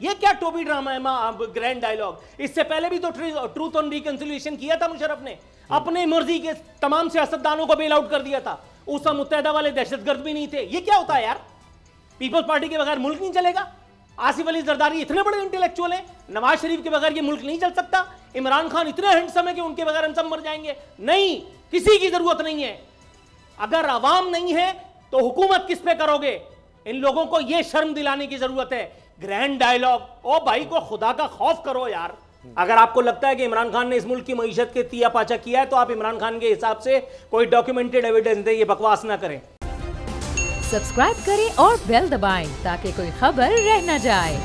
ये क्या Tobey drama है ग्रैंड डायलॉग? इससे पहले भी तो ट्रूथ ऑन रिकंसिलिएशन किया था मुशर्रफ ने, अपने मर्जी के तमाम सियासतदानों को बेल आउट कर दिया था। उस मुत्तहदा वाले दहशतगर्द भी नहीं थे। ये क्या होता है यार? पीपल्स पार्टी के बगैर मुल्क नहीं चलेगा? आसिफ अली जरदारी इतने बड़े इंटेलेक्चुअल हैं, नवाज शरीफ के बगैर ये मुल्क नहीं चल सकता? इमरान खान इतने हैंडसम है कि उनके बगैर हम सब मर जाएंगे? नहीं, किसी की जरूरत नहीं है। अगर आवाम नहीं है तो हुकूमत किस पे करोगे? इन लोगों को यह शर्म दिलाने की जरूरत है। ग्रैंड डायलॉग, ओ भाई को खुदा का खौफ करो यार। अगर आपको लगता है कि इमरान खान ने इस मुल्क की मईशत के तिया पाचा किया है तो आप इमरान खान के हिसाब से कोई डॉक्यूमेंटेड एविडेंस दें, ये बकवास ना करें। सब्सक्राइब करें और बेल दबाएं ताकि कोई खबर रह न जाए।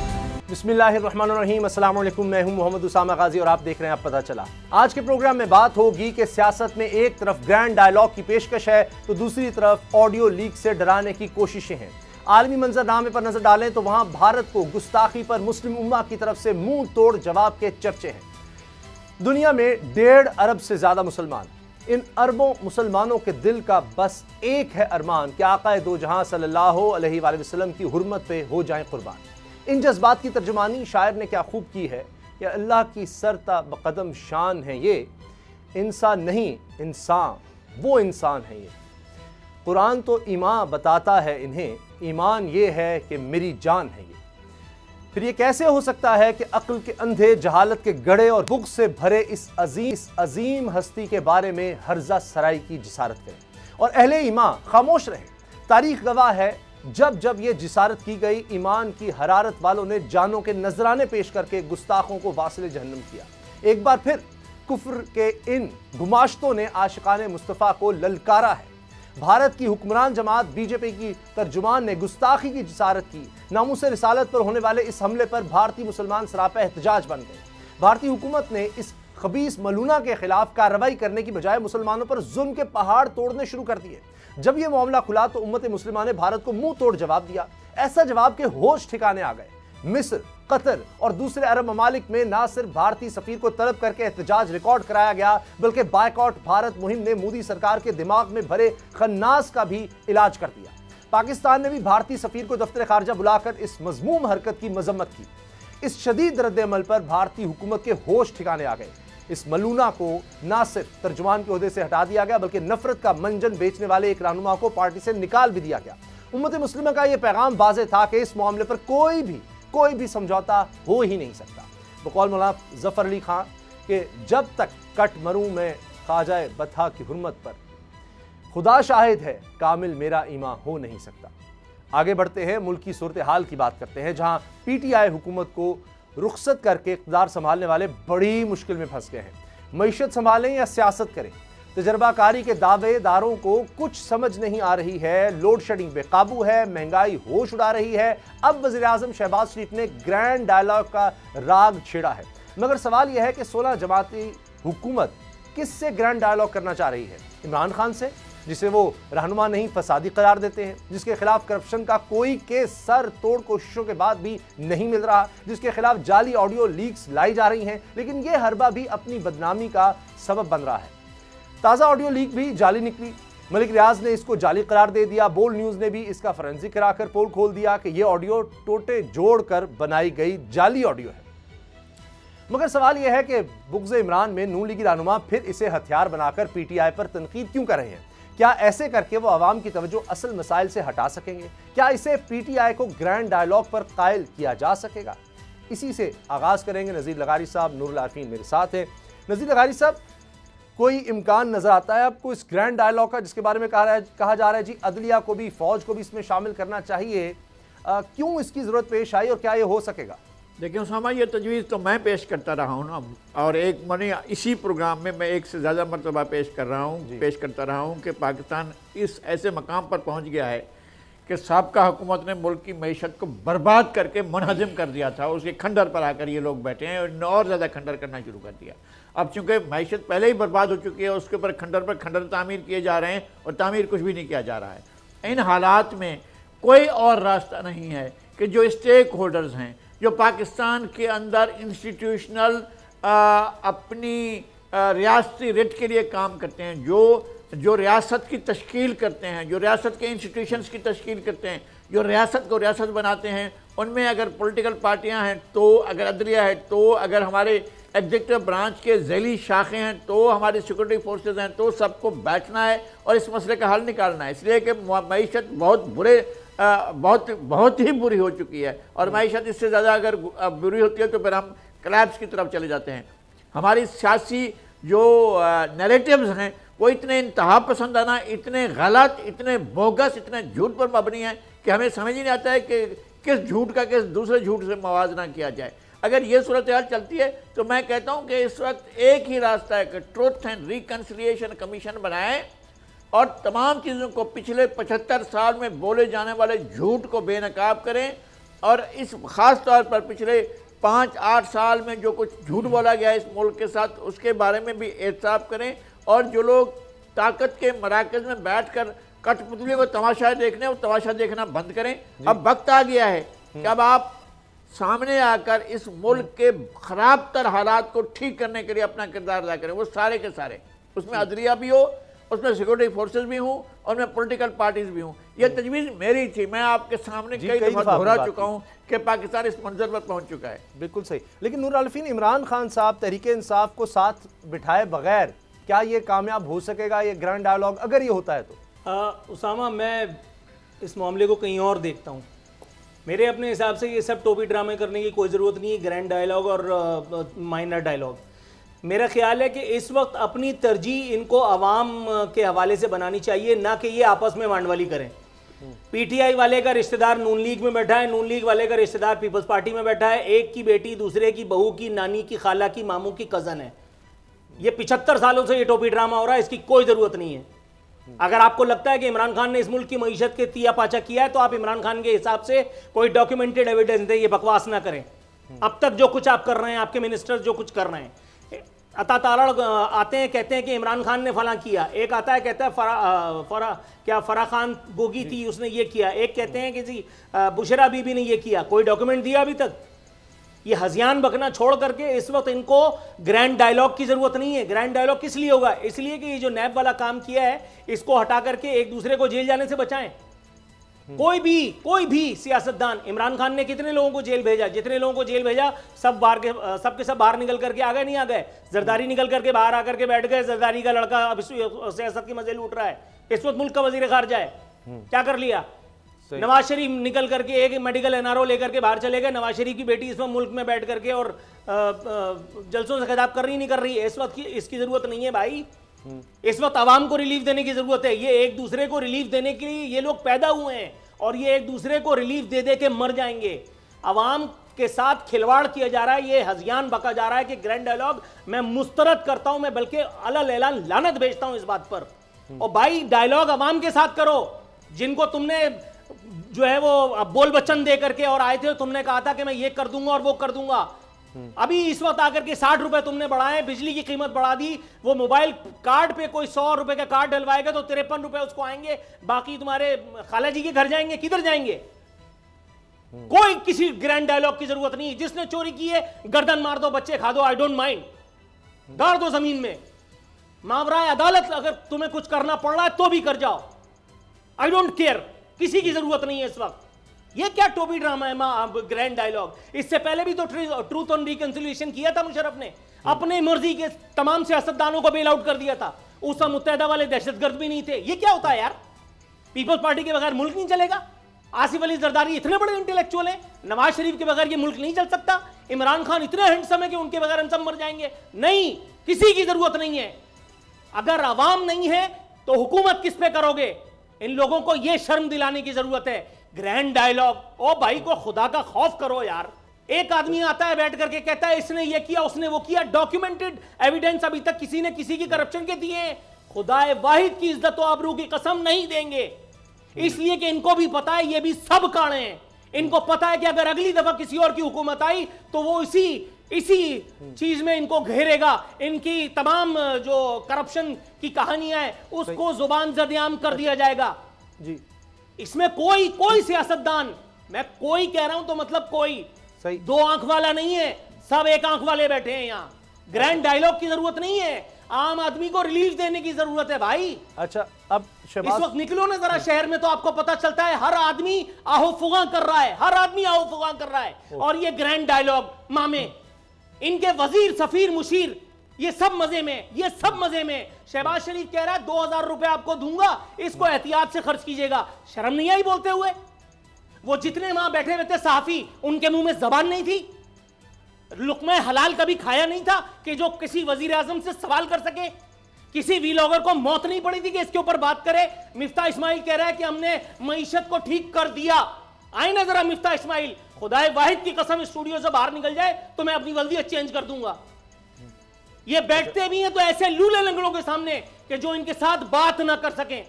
बिस्मिल्लाहिर्रहमानिर्रहीम, अस्सलाम वालेकुम। मैं हूं मोहम्मद उसामा गाजी और आप देख रहे हैं अब पता चला। आज के प्रोग्राम में बात होगी कि सियासत में एक तरफ ग्रैंड डायलॉग की पेशकश है तो दूसरी तरफ ऑडियो लीक से डराने की कोशिशें हैं। आलमी मंजरनामे पर नजर डालें तो वहां भारत को गुस्ताखी पर मुस्लिम उम्मा की तरफ से मुंह तोड़ जवाब के चर्चे हैं। दुनिया में 1.5 अरब से ज्यादा मुसलमान, इन अरबों मुसलमानों के दिल का बस एक है अरमान कि आक़ाए दो जहां सल्लल्लाहु अलैहि वसल्लम की हुर्मत पे हो जाएं कुर्बान। इन जज्बात की तर्जुमानी शायर ने क्या खूब की है कि अल्लाह की सरता बकदम शान है ये, इंसान नहीं इंसान वो इंसान है ये। कुरान तो ईमान बताता है इन्हें, ईमान ये है कि मेरी जान है ये। फिर ये कैसे हो सकता है कि अक्ल के अंधे जहालत के गड़े और बुग़्ज़ से भरे इस अजीम हस्ती के बारे में हर्जा सराई की जिसारत करें और अहले ईमान खामोश रहे। तारीख गवाह है जब जब ये जिसारत की गई, ईमान की हरारत वालों ने जानों के नजराने पेश करके गुस्ताखों को वासिल जहन्नम किया। एक बार फिर कुफ्र के इन गुमाश्तों ने आशिकाने मुस्तफ़ा को ललकारा है। भारत की हुक्मरान जमात बीजेपी की तर्जुमान ने गुस्ताखी की जिसारत की। नामूस रिसालत पर होने वाले इस हमले पर भारतीय मुसलमान सरापा एहतजाज बन गए। भारतीय हुकूमत ने इस खबीस मलूना के खिलाफ कार्रवाई करने की बजाय मुसलमानों पर जुल्म के पहाड़ तोड़ने शुरू कर दिए। जब यह मामला खुला तो उम्मत मुस्लिमा ने भारत को मुंह तोड़ जवाब दिया। ऐसा जवाब के होश ठिकाने आ गए। मिस्र, कतर और दूसरे अरब ममालिक में न सिर्फ भारतीय सफीर को तलब करके एहतजाज रिकॉर्ड कराया गया बल्कि बायकॉट भारत मुहिम ने मोदी सरकार के दिमाग में भरे खन्नास का भी इलाज कर दिया। पाकिस्तान ने भी भारतीय सफीर को दफ्तर खारजा बुलाकर इस मजमूम हरकत की मजम्मत की। इस शदीद रद्द-ए-अमल पर भारतीय हुकूमत के होश ठिकाने आ गए। इस मलूना को न सिर्फ तर्जुमान के ओहदे से हटा दिया गया बल्कि नफरत का मंजन बेचने वाले एक रहनुमा को पार्टी से निकाल भी दिया गया। उम्मत मुस्लिमा का यह पैगाम वाज़ेह था कि इस मामले पर कोई भी समझौता हो ही नहीं सकता। बकौल मौलाना जफर अली खान के जब तक कट मरूं मैं ख्वाजा बथा की हुर्मत पर, खुदा शाहिद है कामिल मेरा ईमान हो नहीं सकता। आगे बढ़ते हैं, मुल्क की सूरत हाल की बात करते हैं जहां पीटीआई हुकूमत को रुखसत करके इक़्तिदार संभालने वाले बड़ी मुश्किल में फंस गए हैं। मईशत संभालें या सियासत करें, तजर्बाकारी के दावेदारों को कुछ समझ नहीं आ रही है। लोड शेडिंग बेकाबू है, महंगाई होश उड़ा रही है। अब वज़ीर आज़म शहबाज शरीफ ने ग्रैंड डायलॉग का राग छेड़ा है, मगर सवाल यह है कि 16 जमाती हुकूमत किससे ग्रैंड डायलॉग करना चाह रही है? इमरान खान से, जिसे वो रहनुमा नहीं फसादी करार देते हैं, जिसके खिलाफ करप्शन का कोई केस सर तोड़ कोशिशों के बाद भी नहीं मिल रहा, जिसके खिलाफ जाली ऑडियो लीक्स लाई जा रही हैं, लेकिन ये हरबा भी अपनी बदनामी का सबब बन रहा है। ताज़ा ऑडियो लीक भी जाली निकली। मलिक रियाज ने इसको जाली करार दे दिया। बोल्ड न्यूज़ ने भी इसका फॉरेंसिक कराकर पोल खोल दिया कि यह ऑडियो टोटे जोड़कर बनाई गई जाली ऑडियो है। मगर सवाल यह है कि बुग़्ज़ इमरान में नून लीगी रहनुमा फिर इसे हथियार बनाकर पीटीआई पर तनकीद क्यों कर रहे हैं? क्या ऐसे करके वो आवाम की तवज्जो असल मसाइल से हटा सकेंगे? क्या इसे पीटीआई को ग्रैंड डायलॉग पर कायल किया जा सकेगा? इसी से आगाज करेंगे। नज़ीर लगारी साहब, नूरुल आरफीन मेरे साथ हैं। नज़ीर लगारी साहब, कोई इम्कान नजर आता है आपको इस ग्रैंड डायलॉग का, जिसके बारे में कहा जा रहा है जी अदलिया को भी, फौज को भी इसमें शामिल करना चाहिए? क्यों इसकी जरूरत पेश आई और क्या ये हो सकेगा? देखिए उसामा, ये तजवीज़ तो मैं पेश करता रहा हूँ ना, और एक मैंने इसी प्रोग्राम में मैं एक से ज़्यादा मरतबा पेश करता रहा हूँ कि पाकिस्तान इस ऐसे मकाम पर पहुँच गया है कि साबका हुकूमत ने मुल्क की मईशत को बर्बाद करके मुनहज़म कर दिया था। उसके खंडर पर आकर ये लोग बैठे हैं और ज़्यादा खंडर करना शुरू कर दिया। अब चूँकि मईशत पहले ही बर्बाद हो चुकी है, उसके ऊपर खंडर पर खंडर तामीर किए जा रहे हैं और तामीर कुछ भी नहीं किया जा रहा है। इन हालात में कोई और रास्ता नहीं है कि जो स्टेक होल्डर्स हैं, जो पाकिस्तान के अंदर इंस्टीट्यूशनल अपनी रियासती रेट के लिए काम करते हैं, जो रियासत की तश्कील करते हैं, जो रियासत के इंस्टीट्यूशंस की तश्कील करते हैं, जो रियासत को रियासत बनाते हैं, उनमें अगर पॉलिटिकल पार्टियां हैं तो, अगर अदलिया है तो, अगर हमारे एग्जीक्यूटिव ब्रांच के झैली शाखें हैं तो, हमारी सिक्योरिटी फोर्सेज हैं तो, सबको बैठना है और इस मसले का हल निकालना है। इसलिए कि मईशत बहुत ही बुरी हो चुकी है और मईशत इससे ज़्यादा अगर बुरी होती है तो फिर हम क्लैप्स की तरफ चले जाते हैं। हमारी सियासी जो नैरेटिव्स हैं वो इतने इंतहा पसंदाना, इतने गलत, इतने बोगस, इतने झूठ पर मबनी है कि हमें समझ ही नहीं आता है कि किस झूठ का किस दूसरे झूठ से मवाजना किया जाए। अगर ये सूरत हाल चलती है तो मैं कहता हूँ कि इस वक्त एक ही रास्ता है कि ट्रुथ एंड रिकन्सिलिएशन कमीशन बनाएं और तमाम चीज़ों को, पिछले 75 साल में बोले जाने वाले झूठ को बेनकाब करें और इस ख़ास तौर पर पिछले 5-8 साल में जो कुछ झूठ बोला गया है इस मुल्क के साथ, उसके बारे में भी एहतसाब करें। और जो लोग ताकत के मराकज़ में बैठ कर कठपुतली को तमाशा देखने, वो तमाशा देखना बंद करें। अब वक्त आ गया है कि अब आप सामने आकर इस मुल्क के ख़राब तर हालात को ठीक करने के लिए अपना किरदार अदा करें। वो सारे के सारे, उसमें अदलिया भी हो, उसमें सिक्योरिटी फोर्सेज भी हूँ और मैं पॉलिटिकल पार्टीज भी हूँ। ये तजवीज़ मेरी थी, मैं आपके सामने कई दफ़ा दोहरा चुका हूँ कि पाकिस्तान इस मंजर पर पहुँच चुका है। बिल्कुल सही। लेकिन नूर आलफीन, इमरान खान साहब तहरीक इंसाफ को साथ बिठाए बगैर क्या ये कामयाब हो सकेगा, ये ग्रैंड डायलॉग, अगर ये होता है तो? उसामा, मैं इस मामले को कहीं और देखता हूँ। मेरे अपने हिसाब से ये सब टोपी ड्रामे करने की कोई ज़रूरत नहीं है, ग्रैंड डायलॉग और माइनर डायलॉग। मेरा ख्याल है कि इस वक्त अपनी तरजीह इनको आवाम के हवाले से बनानी चाहिए, ना कि ये आपस में मांडवाली करें। पीटीआई वाले का रिश्तेदार नून लीग में बैठा है, नून लीग वाले का रिश्तेदार पीपल्स पार्टी में बैठा है, एक की बेटी दूसरे की बहू की नानी की खाला की मामू की कज़न है। ये 75 सालों से ये टोपी ड्रामा हो रहा है, इसकी कोई ज़रूरत नहीं है। अगर आपको लगता है कि इमरान खान ने इस मुल्क की मईशत के तिया पाचा किया है तो आप इमरान खान के हिसाब से कोई डॉक्यूमेंटेड एविडेंस दें, ये बकवास ना करें। अब तक जो कुछ आप कर रहे हैं, आपके मिनिस्टर्स जो कुछ कर रहे हैं, अता तारड़ आते हैं कहते हैं कि इमरान खान ने फलां किया, एक आता है कहता है फरा खान गोगी थी उसने ये किया, एक कहते हैं कि जी बुशरा बीबी ने ये किया। कोई डॉक्यूमेंट दिया अभी तक? ये हजियान बकना छोड़ करके इस वक्त इनको ग्रैंड डायलॉग की जरूरत नहीं है। ग्रैंड डायलॉग किस लिए होगा? इसलिए कि ये जो नैब वाला काम किया है इसको हटा करके एक दूसरे को जेल जाने से बचाएं। कोई भी सियासतदान, इमरान खान ने कितने लोगों को जेल भेजा? जितने लोगों को जेल भेजा सब बाहर निकल करके आ गए, नहीं आ गए? जरदारी निकल करके बाहर आकर के बैठ गए, जरदारी का लड़का अब सियासत की मजे लूट रहा है, इस वक्त मुल्क का वजीर खारजा है। क्या कर लिया? नवाज शरीफ निकल करके एक मेडिकल एनआरओ लेकर के बाहर चले गए। नवाज शरीफ की बेटी इस वक्त मुल्क में बैठ करके और जलसों से खिताब कर रही नहीं कर रही है। इस वक्त इसकी जरूरत नहीं है भाई, इस वक्त आवाम को रिलीफ देने की जरूरत है। ये एक दूसरे को रिलीफ देने के लिए ये लोग पैदा हुए हैं और ये एक दूसरे को रिलीफ दे दे के मर जाएंगे। आवाम के साथ खिलवाड़ किया जा रहा है, ये हजियान बका जा रहा है कि ग्रैंड डायलॉग मैं मुस्तरद करता हूं, मैं बल्कि अलल ऐलान लानत भेजता हूं इस बात पर। और भाई डायलॉग आवाम के साथ करो, जिनको तुमने जो है वो बोल वचन दे करके और आए थे, तुमने कहा था कि मैं ये कर दूंगा और वो कर दूंगा। अभी इस वक्त आकर के 60 रुपए तुमने बढ़ाए, बिजली की कीमत बढ़ा दी। वो मोबाइल कार्ड पे कोई 100 रुपए का कार्ड डलवाएगा तो 53 रुपए उसको आएंगे, बाकी तुम्हारे खाला जी के घर जाएंगे। किधर जाएंगे? कोई किसी ग्रैंड डायलॉग की जरूरत नहीं। जिसने चोरी की है गर्दन मार दो, बच्चे खा दो, आई डोंट माइंड, गाड़ दो जमीन में। मावराए अदालत अगर तुम्हें कुछ करना पड़ रहा है तो भी कर जाओ, आई डोंट केयर। किसी की जरूरत नहीं है इस वक्त। ये क्या टोपी ड्रामा है ग्रैंड डायलॉग? इससे पहले भी तो ट्रूथ ऑन रिकंसिलिएशन किया था मुशर्रफ ने, अपने मर्जी के तमाम सियासतदानों को बेल आउट कर दिया था। उस समय मुत्तहिदा वाले दहशतगर्द भी नहीं थे। ये क्या होता है यार? पीपल्स पार्टी के बगैर मुल्क नहीं चलेगा? आसिफ अली जरदारी इतने बड़े इंटेलेक्चुअल हैं, नवाज शरीफ के बगैर ये मुल्क नहीं चल सकता? इमरान खान इतने हैंडसम है कि उनके बगैर हम सब मर जाएंगे? नहीं, किसी की जरूरत नहीं है। अगर आवाम नहीं है तो हुकूमत किस पे करोगे? इन लोगों को यह शर्म दिलाने की जरूरत है। ग्रैंड डायलॉग, ओ भाई को खुदा का खौफ करो यार। एक आदमी आता है बैठ करके कहता है इसने ये किया उसने वो किया, डॉक्यूमेंटेड एविडेंस अभी तक किसी ने किसी की करप्शन के दिए हैं? खुदाए वाहिद की इज्जत और आबरू की कसम नहीं देंगे, इसलिए कि इनको भी पता है ये भी सब काणे हैं। इनको पता है कि अगर अगली दफा किसी और की हुकूमत आई तो वो इसी चीज में इनको घेरेगा। इनकी तमाम जो करप्शन की कहानियां हैं उसको जुबान ज़द-ए-आम कर दिया जाएगा जी। इसमें कोई सियासतदान, मैं कोई कह रहा हूं तो मतलब कोई सही दो आंख वाला नहीं है, सब एक आंख वाले बैठे हैं यहां। ग्रैंड डायलॉग की जरूरत नहीं है, आम आदमी को रिलीफ देने की जरूरत है भाई। अच्छा, अब इस वक्त निकलो ना जरा शहर में तो आपको पता चलता है हर आदमी आहो फुगा कर रहा है, हर आदमी आहो फुगा कर रहा है। और ये ग्रैंड डायलॉग मामे, इनके वजीर सफीर मुशीर, ये सब मजे में, ये सब मजे में। शहबाज शरीफ कह रहा है 2000 रुपए आपको दूंगा, इसको एहतियात से खर्च कीजिएगा। शर्म नहीं आई बोलते हुए? वो जितने वहां बैठे हुए थे सहाफी, उनके मुंह में जबान नहीं थी? लुक़्मा हलाल कभी खाया नहीं था कि जो किसी वजीर आजम से सवाल कर सके? किसी वीलॉगर को मौत नहीं पड़ी थी कि इसके ऊपर बात करे? मिफ्ता इस्माइल कह रहा है कि हमने मईशत को ठीक कर दिया। आए ना जरा मिफ्ता इस्माइल, खुदाए वाहिद की कसम स्टूडियो से बाहर निकल जाए तो मैं अपनी वर्दी चेंज कर दूंगा। ये बैठते भी हैं तो ऐसे लूले लंगड़ों के सामने कि जो इनके साथ बात ना कर सकें।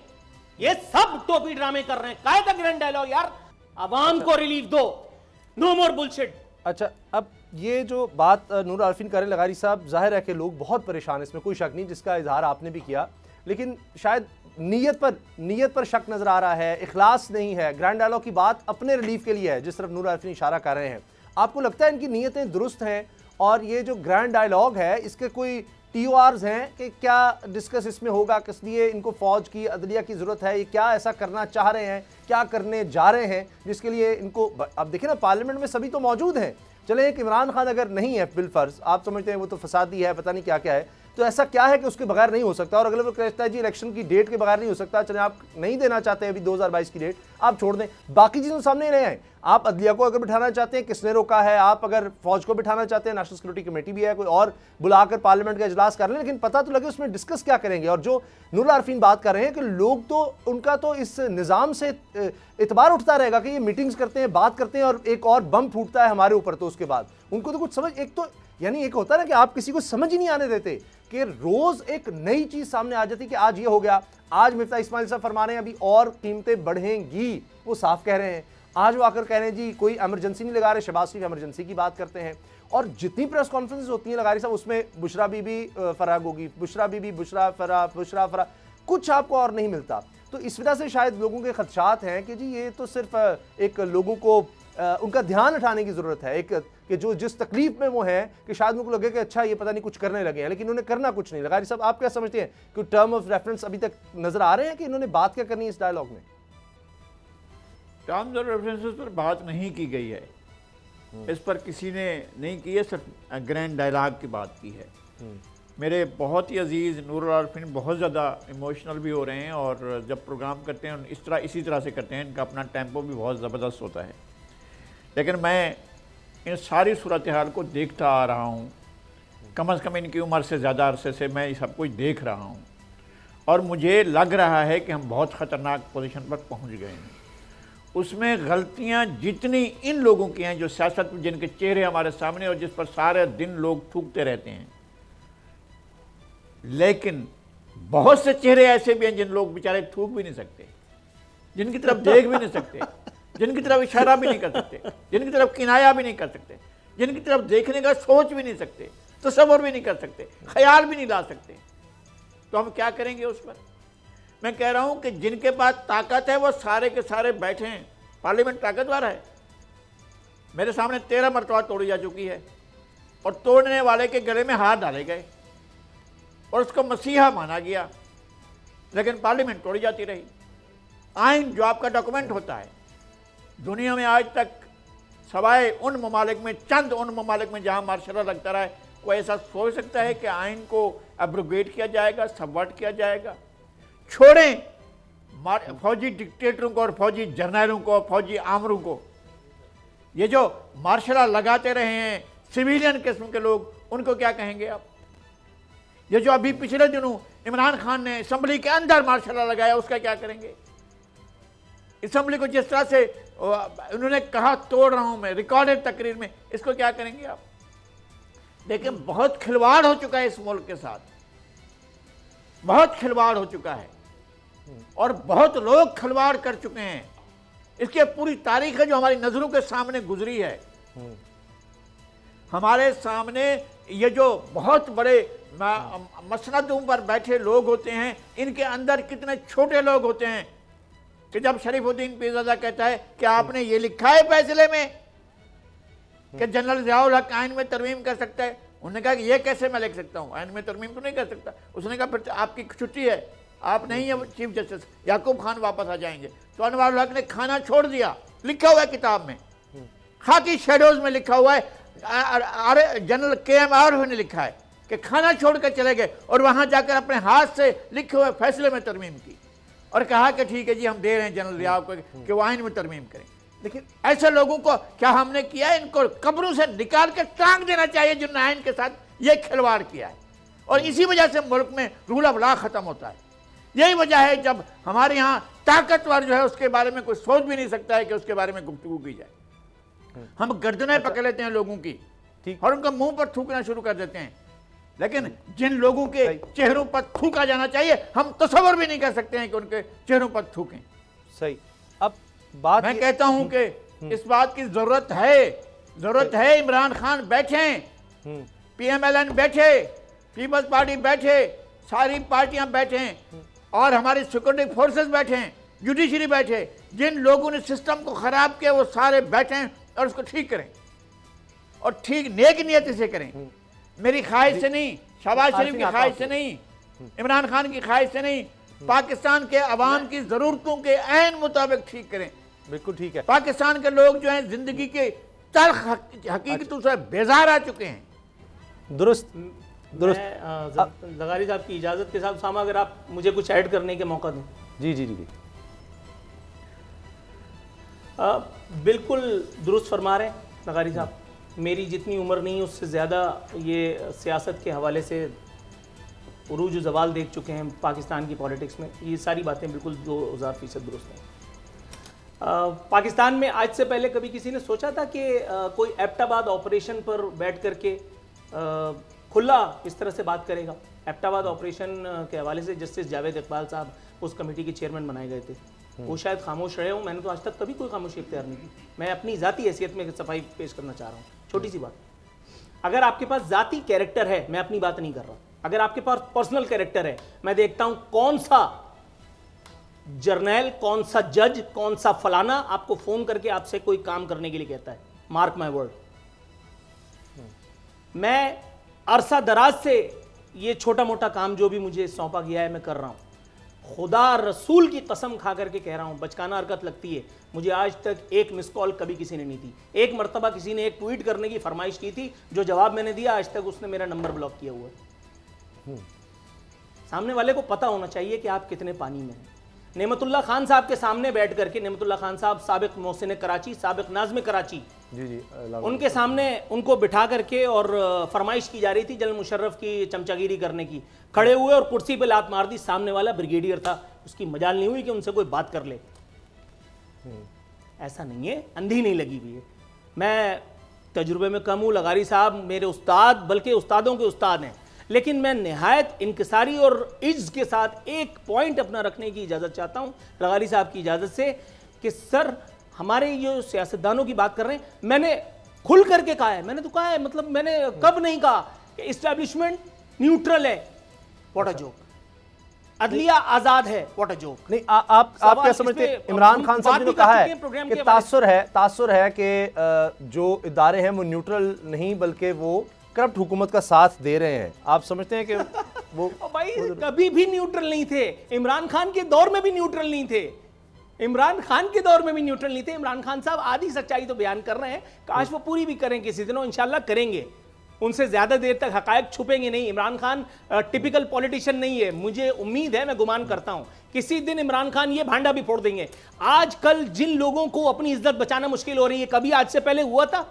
ये सब टोपी ड्रामे कर रहे हैं। काय का ग्रैंड डायलॉग यार? अवाम को रिलीफ दो, नो मोर बुलशिट। अच्छा, अब ये जो बात नूर आरफीन करे लगारी साहब, जाहिर है कि लोग बहुत परेशान, इसमें कोई शक नहीं, जिसका इजहार आपने भी किया, लेकिन शायद नीयत पर शक नजर आ रहा है, इखलास नहीं है। ग्रैंड डायलॉग की बात अपने रिलीफ के लिए है, जिस तरफ नूर आरफीन इशारा कर रहे हैं। आपको लगता है इनकी नीयतें दुरुस्त हैं और ये जो ग्रैंड डायलॉग है इसके कोई TORs हैं कि क्या डिस्कस इसमें होगा, किस लिए इनको फौज की अदलिया की ज़रूरत है, ये क्या ऐसा करना चाह रहे हैं, क्या करने जा रहे हैं जिसके लिए इनको, अब देखिए ना पार्लियामेंट में सभी तो मौजूद हैं। चले एक इमरान खान अगर नहीं है बिलफर्ज, आप समझते हैं वो तो फसादी है, पता नहीं क्या क्या है, तो ऐसा क्या है कि उसके बगैर नहीं हो सकता? और अगर वो कहता है जी इलेक्शन की डेट के बगैर नहीं हो सकता, चले आप नहीं देना चाहते हैं अभी 2022 की डेट, आप छोड़ दें, बाकी चीज़ों सामने नहीं आए। आप अदलिया को अगर बिठाना चाहते हैं, किसने रोका है? आप अगर फौज को बिठाना चाहते हैं, नेशनल सिक्योरिटी कमेटी भी है, कोई और बुलाकर पार्लियामेंट का इजलास कर लें, लेकिन पता तो लगे उसमें डिस्कस क्या करेंगे। और जो नूर आरफीन बात कर रहे हैं कि लोग तो, उनका तो इस निज़ाम से इतबार उठता रहेगा कि ये मीटिंग्स करते हैं, बात करते हैं और एक और बम फूटता है हमारे ऊपर, तो उसके बाद उनको तो कुछ समझ, एक तो यानी एक होता है ना कि आप किसी को समझ ही नहीं आने देते कि रोज एक नई चीज सामने आ जाती कि आज ये हो गया, आज मिफ्ता इस्माइल साहब फरमा रहे हैं अभी और कीमतें बढ़ेंगी, वो साफ कह रहे हैं। आज वो आकर कह रहे हैं जी कोई एमरजेंसी नहीं लगा रहे, शहबाज शरीफ एमरजेंसी की बात करते हैं। और जितनी प्रेस कॉन्फ्रेंस होती हैं लगारी साहब, उसमें बुशरा बीबी फराग होगी, बुशरा बीबी, बुशरा फरा, कुछ आपको और नहीं मिलता। तो इस वजह से शायद लोगों के खदशात हैं कि जी ये तो सिर्फ एक लोगों को उनका ध्यान उठाने की ज़रूरत है, एक कि जो जिस तकलीफ में वो हैं कि शायद उनको लगे कि अच्छा ये पता नहीं कुछ करने लगे हैं, लेकिन उन्हें करना कुछ नहीं। लगारी साहब आप क्या समझते हैं कि टर्म ऑफ रेफरेंस अभी तक नजर आ रहे हैं कि इन्होंने बात क्या करनी है इस डायलॉग में? टर्म्स ऑफ रेफरेंसेस पर बात नहीं की गई है, इस पर किसी ने नहीं की है, सिर्फ ग्रैंड डायलॉग की बात की है। मेरे बहुत ही अजीज़ नूर आरफीन बहुत ज़्यादा इमोशनल भी हो रहे हैं और जब प्रोग्राम करते हैं इसी तरह से करते हैं, इनका अपना टेम्पो भी बहुत ज़बरदस्त होता है। लेकिन मैं इन सारी सूरत हाल को देखता आ रहा हूँ, कम अज़ कम इनकी उम्र से ज़्यादा अरसे से मैं सब कुछ देख रहा हूँ और मुझे लग रहा है कि हम बहुत ख़तरनाक पोजीशन पर पहुँच गए हैं। उसमें गलतियाँ जितनी इन लोगों की हैं जो सियासत में, जिनके चेहरे हमारे सामने और जिस पर सारे दिन लोग थूकते रहते हैं, लेकिन बहुत से चेहरे ऐसे भी हैं जिन लोग बेचारे थूक भी नहीं सकते, जिनकी तरफ देख भी नहीं सकते, जिनकी तरफ इशारा भी नहीं कर सकते, जिनकी तरफ किनाया भी नहीं कर सकते, जिनकी तरफ देखने का सोच भी नहीं सकते, तसव्वुर भी नहीं कर सकते, ख्याल भी नहीं ला सकते। तो हम क्या करेंगे उस पर? मैं कह रहा हूं कि जिनके पास ताकत है वो सारे के सारे बैठे हैं। पार्लियामेंट ताकतवर है। मेरे सामने 13 मरतबा तोड़ी जा चुकी है और तोड़ने वाले के गले में हाथ डाले गए और उसको मसीहा माना गया, लेकिन पार्लियामेंट तोड़ी जाती रही। आइन जो आपका डॉक्यूमेंट होता है, दुनिया में आज तक सवाए उन ममालिक में, चंद उन ममालिक में जहाँ मार्शल लगता रहा है, कोई ऐसा सोच सकता है कि आइन को एब्रोगेट किया जाएगा, सबवर्ट किया जाएगा? छोड़ें फौजी डिक्टेटरों को और फौजी जर्नलों को, फौजी आमरों को। ये जो मार्शल लगाते रहे हैं सिविलियन किस्म के लोग, उनको क्या कहेंगे आप? ये जो अभी पिछले दिनों इमरान खान ने असम्बली के अंदर मार्शल लगाया, उसका क्या करेंगे? असम्बली को जिस तरह से उन्होंने कहा तोड़ रहा हूं मैं, रिकॉर्डेड तकरीर में, इसको क्या करेंगे आप? देखिए बहुत खिलवाड़ हो चुका है इस मुल्क के साथ, बहुत खिलवाड़ हो चुका है और बहुत लोग खिलवाड़ कर चुके हैं। इसकी पूरी तारीख है जो हमारी नजरों के सामने गुजरी है। हमारे सामने ये जो बहुत बड़े मसनदों पर बैठे लोग होते हैं, इनके अंदर कितने छोटे लोग होते हैं कि जब शरीफुद्दीन पीरजादा कहता है कि आपने ये लिखा है फैसले में कि जनरल ज़ियाउल हक आइन में तरमीम कर सकता है, उन्होंने कहा कि ये कैसे मैं लिख सकता हूँ, आइन में तरमीम तो नहीं कर सकता। उसने कहा फिर आपकी छुट्टी है, आप नहीं है चीफ जस्टिस, याकूब खान वापस आ जाएंगे। तो अनवर हक ने खाना छोड़ दिया, लिखा हुआ है किताब में, खाकी शेडोज में लिखा हुआ है। जनरल KM आरिफ ने लिखा है कि खाना छोड़कर चले गए और वहां जाकर अपने हाथ से लिखे हुए फैसले में तरमीम की और कहा कि ठीक है जी, हम दे रहे हैं जनरल रियाव को कि वो आइन में तरमीम करें। लेकिन ऐसे लोगों को क्या हमने किया है? इनको कब्रों से निकाल के टांग देना चाहिए जिन्होंने आइन के साथ ये खिलवाड़ किया है। और इसी वजह से मुल्क में रूल ऑफ लॉ खत्म होता है। यही वजह है जब हमारे यहाँ ताकतवर जो है उसके बारे में कोई सोच भी नहीं सकता है कि उसके बारे में गुफ्तगू की जाए। हम गर्दनें पकड़ लेते हैं लोगों की और उनका मुंह पर थूकना शुरू कर देते हैं। लेकिन जिन लोगों के चेहरों पर थूका जाना चाहिए, हम तसव्वुर भी नहीं कर सकते हैं कि उनके चेहरों पर थूकें। सही। अब बात मैं कहता हूं कि इस बात की जरूरत है इमरान खान बैठे, PMLN बैठे, पीपल्स पार्टी बैठे, सारी पार्टियां बैठे और हमारी सिक्योरिटी फोर्सेस बैठे, जुडिशरी बैठे। जिन लोगों ने सिस्टम को खराब किया वो सारे बैठे और उसको ठीक करें और ठीक नेक नियत से करें। मेरी ख्वाहिश से नहीं, शहबाज शरीफ की ख्वाहिश से नहीं, इमरान खान की ख्वाहिश से नहीं, पाकिस्तान के अवाम की जरूरतों के ऐन मुताबिक ठीक करें। बिल्कुल ठीक है। पाकिस्तान के लोग जो हैं जिंदगी के तल्ख हकीकतों से बेजार आ चुके हैं। दुरुस्त। लगारी साहब की इजाजत के साथ उसामा, अगर आप मुझे कुछ ऐड करने के मौका दें। जी जी जी। बिल्कुल दुरुस्त फरमा रहे हैं लगारी साहब। मेरी जितनी उम्र नहीं उससे ज़्यादा ये सियासत के हवाले से उरूज ज़वाल देख चुके हैं पाकिस्तान की पॉलिटिक्स में। ये सारी बातें बिल्कुल 2000% दुरुस्त हैं। पाकिस्तान में आज से पहले कभी किसी ने सोचा था कि कोई एबटाबाद ऑपरेशन पर बैठ करके खुला इस तरह से बात करेगा? एबटाबाद ऑपरेशन के हवाले से जस्टिस जावेद इकबाल साहब उस कमेटी के चेयरमैन बनाए गए थे। वो शायद खामोश रहे हो, मैंने तो आज तक कभी कोई खामोशी इख्तियार नहीं की। मैं अपनी ज़ाती हैसियत में सफाई पेश करना चाह रहा हूँ। छोटी सी बात, अगर आपके पास ज़ाती कैरेक्टर है, मैं अपनी बात नहीं कर रहा, अगर आपके पास पर्सनल कैरेक्टर है, मैं देखता हूँ कौन सा जर्नैल, कौन सा जज, कौन सा फलाना आपको फ़ोन करके आपसे कोई काम करने के लिए कहता है। मार्क माई वर्ड, मैं अरसा दराज से ये छोटा मोटा काम जो भी मुझे सौंपा गया है मैं कर रहा हूँ। खुदा रसूल की कसम खा करके कह रहा हूँ, बचकाना हरकत लगती है मुझे, आज तक एक मिस कॉल कभी किसी ने नहीं दी। एक मरतबा किसी ने एक ट्वीट करने की फरमाइश की थी, जो जवाब मैंने दिया, आज तक उसने मेरा नंबर ब्लॉक किया हुआ है। सामने वाले को पता होना चाहिए कि आप कितने पानी में हैं। नेमतुल्लाह खान साहब के सामने बैठ करके, नेमतुल्लाह खान साहब साबिक मोहसिन कराची, साबिक नाज़िम कराची, जी, उनके सामने उनको बिठा करके और फरमाइश की जा रही थी जनरल मुशर्रफ की चमचागिरी करने की। खड़े हुए और कुर्सी पे लात मार दी। सामने वाला ब्रिगेडियर था, उसकी मजाल नहीं हुई कि उनसे कोई बात कर ले। ऐसा नहीं है, अंधी नहीं लगी हुई है। मैं तजुर्बे में कम हूँ, लगारी साहब मेरे उस्ताद, बल्कि उस्तादों के उस्ताद हैं, लेकिन मैं निहायत इनकिसारी और इज्ज के साथ एक पॉइंट अपना रखने की इजाज़त चाहता हूँ लगारी साहब की इजाज़त से, कि सर हमारे ये सियासतदानों की बात कर रहे हैं, मैंने खुल करके कहा है, मैंने तो कहा है, मतलब मैंने कब नहीं कहा कि इस्टेब्लिशमेंट न्यूट्रल है, व्हाट अ जोक, अदलिया आज़ाद है, व्हाट अ जोक। नहीं, आप क्या समझते हैं? इमरान खान साहब ने कहा है कि तासुर है कि जो इदारे हैं वो न्यूट्रल नहीं बल्कि वो करप्ट हुकूमत का साथ दे रहे हैं। आप समझते हैं कि वो भाई कभी भी न्यूट्रल नहीं थे, इमरान खान के दौर में भी न्यूट्रल नहीं थे, इमरान खान के दौर में भी न्यूट्रल नहीं थे। इमरान खान साहब आधी सच्चाई तो बयान कर रहे हैं, काश वो पूरी भी करें किसी दिन, इंशाल्लाह करेंगे, उनसे ज्यादा देर तक हकायक छुपेंगे नहीं। इमरान खान टिपिकल पॉलिटिशियन नहीं है, मुझे उम्मीद है, मैं गुमान करता हूं किसी दिन इमरान खान ये भांडा भी फोड़ देंगे। आजकल जिन लोगों को अपनी इज्जत बचाना मुश्किल हो रही है, कभी आज से पहले हुआ था?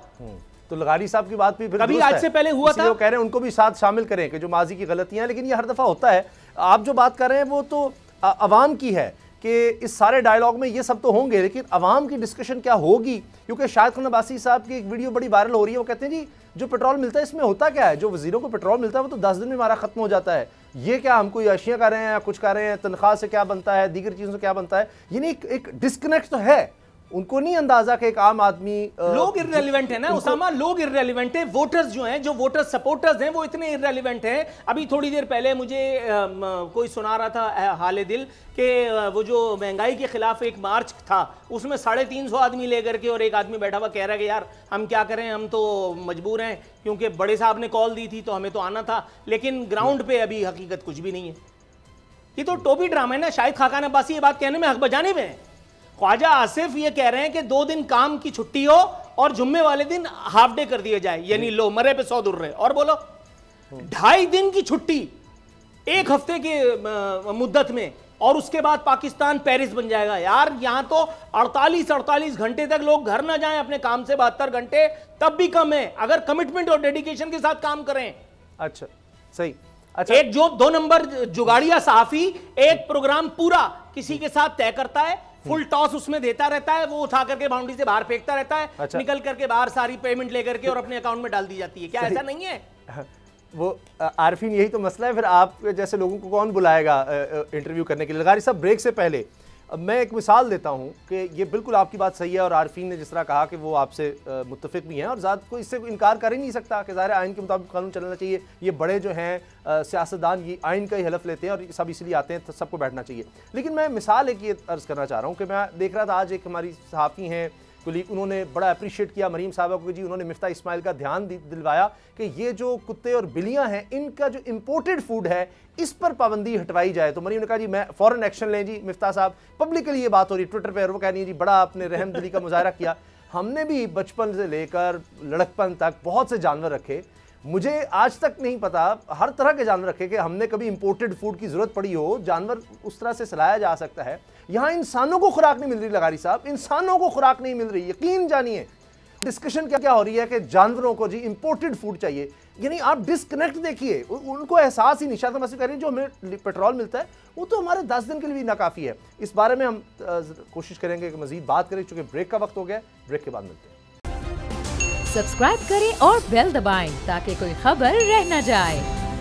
तो लगारी साहब की बात भी फिर कभी आज से पहले हुआ था? वो कह रहे हैं उनको भी साथ शामिल करें कि जो माजी की गलतियां हैं, लेकिन ये हर दफा होता है। आप जो बात कर रहे हैं वो तो अवाम की है कि इस सारे डायलॉग में ये सब तो होंगे, लेकिन अवाम की डिस्कशन क्या होगी? क्योंकि शाहिद खान अब्बासी साहब की एक वीडियो बड़ी वायरल हो रही है, वो कहते हैं जी जो पेट्रोल मिलता है इसमें होता क्या है, जो वजीरों को पेट्रोल मिलता है वो तो 10 दिन में हमारा खत्म हो जाता है, ये क्या हम कोई अशिया कर रहे हैं या कुछ कर रहे हैं, तनख्वाह से क्या बनता है, दीगर चीज़ों से क्या बनता है। यानी एक डिस्कनेक्ट तो है, उनको नहीं अंदाजा कि एक आम आदमी लोग इर्रेलेवेंट है ना उसामा, लोग इर्रेलेवेंट है। वोटर्स जो हैं, जो वोटर सपोर्टर्स हैं, वो इतने इर्रेलेवेंट हैं। अभी थोड़ी देर पहले मुझे कोई सुना रहा था हाले दिल कि वो जो महंगाई के खिलाफ एक मार्च था उसमें 350 आदमी लेकर के और एक आदमी बैठा हुआ कह रहा है कि यार हम क्या करें, हम तो मजबूर हैं क्योंकि बड़े साहब ने कॉल दी थी तो हमें तो आना था, लेकिन ग्राउंड पे अभी हकीकत कुछ भी नहीं है। ये तो टोपी ड्रामा है ना। शाहिद खाकान अब्बासी ये बात कहने में हक बजाने में है। ख्वाजा आसिफ ये कह रहे हैं कि 2 दिन काम की छुट्टी हो और जुम्मे वाले दिन हाफ डे कर दिया जाए, यानी लो मरे पे 100 दुर्रे। और बोलो 2.5 दिन की छुट्टी 1 हफ्ते की मुद्दत में, और उसके बाद पाकिस्तान पेरिस बन जाएगा। यार यहां तो 48 घंटे तक लोग घर ना जाएं अपने काम से, 72 घंटे तब भी कम है अगर कमिटमेंट और डेडिकेशन के साथ काम करें। अच्छा सही। अच्छा, एक जो 2 नंबर जुगाड़िया सहाफी एक प्रोग्राम पूरा किसी के साथ तय करता है, फुल टॉस उसमें देता रहता है, वो उठा करके बाउंड्री से बाहर फेंकता रहता है। अच्छा। निकल करके बाहर सारी पेमेंट लेकर के और अपने अकाउंट में डाल दी जाती है। क्या ऐसा नहीं है? वो आरफीन यही तो मसला है। फिर आप जैसे लोगों को कौन बुलाएगा इंटरव्यू करने के लिए? लगारी साहब, ब्रेक से पहले मैं एक मिसाल देता हूं कि ये बिल्कुल आपकी बात सही है, और आरफीन ने जिस तरह कहा कि वो आपसे मुत्तफिक भी हैं, और ज़ात को इससे इनकार कर ही नहीं सकता कि ज़ाहिर आइन के मुताबिक कानून चलना चाहिए। ये बड़े जो हैं सियासतदान ये आइन का ही हलफ लेते हैं और सब इसलिए आते हैं, तो सबको बैठना चाहिए। लेकिन मैं मिसाल एक ये अर्ज़ करना चाह रहा हूँ कि मैं देख रहा था आज एक हमारी सहाफ़ी हैं कुलीग, उन्होंने बड़ा अप्रिशिएट किया मरीम साहबा को जी, उन्होंने मिफ्ता इस्माइल का ध्यान दिलवाया कि ये जो कुत्ते और बिल्लियां हैं इनका जो इंपोर्टेड फूड है इस पर पाबंदी हटवाई जाए। तो मरीम ने कहा जी मैं फ़ौरन एक्शन लें जी। मिफ्ता साहब पब्लिकली ये बात हो रही ट्विटर पर, वो कह रही है जी बड़ा आपने रहम दिली का मुजाहरा किया। हमने भी बचपन से लेकर लड़कपन तक बहुत से जानवर रखे, मुझे आज तक नहीं पता हर तरह के जानवर रखे कि हमने कभी इंपोर्टेड फूड की ज़रूरत पड़ी हो। जानवर उस तरह से सलाया जा सकता है। यहाँ इंसानों को खुराक नहीं मिल रही लगारी साहब, इंसानों को खुराक नहीं मिल रही। यकीन जानिए डिस्कशन क्या हो रही है कि जानवरों को जी इंपोर्टेड फूड चाहिए। यानी आप डिस्कनेक्ट देखिए, उनको एहसास ही नहीं। शायद हम कह रही जो हमें पेट्रोल मिलता है वो तो हमारे 10 दिन के लिए भी नाकाफ़ी है। इस बारे में हम कोशिश करेंगे कि मज़ीद बात करें, चूँकि ब्रेक का वक्त हो गया। ब्रेक के बाद मिलते हैं। सब्सक्राइब करें और बेल दबाएं ताकि कोई खबर रह न जाए।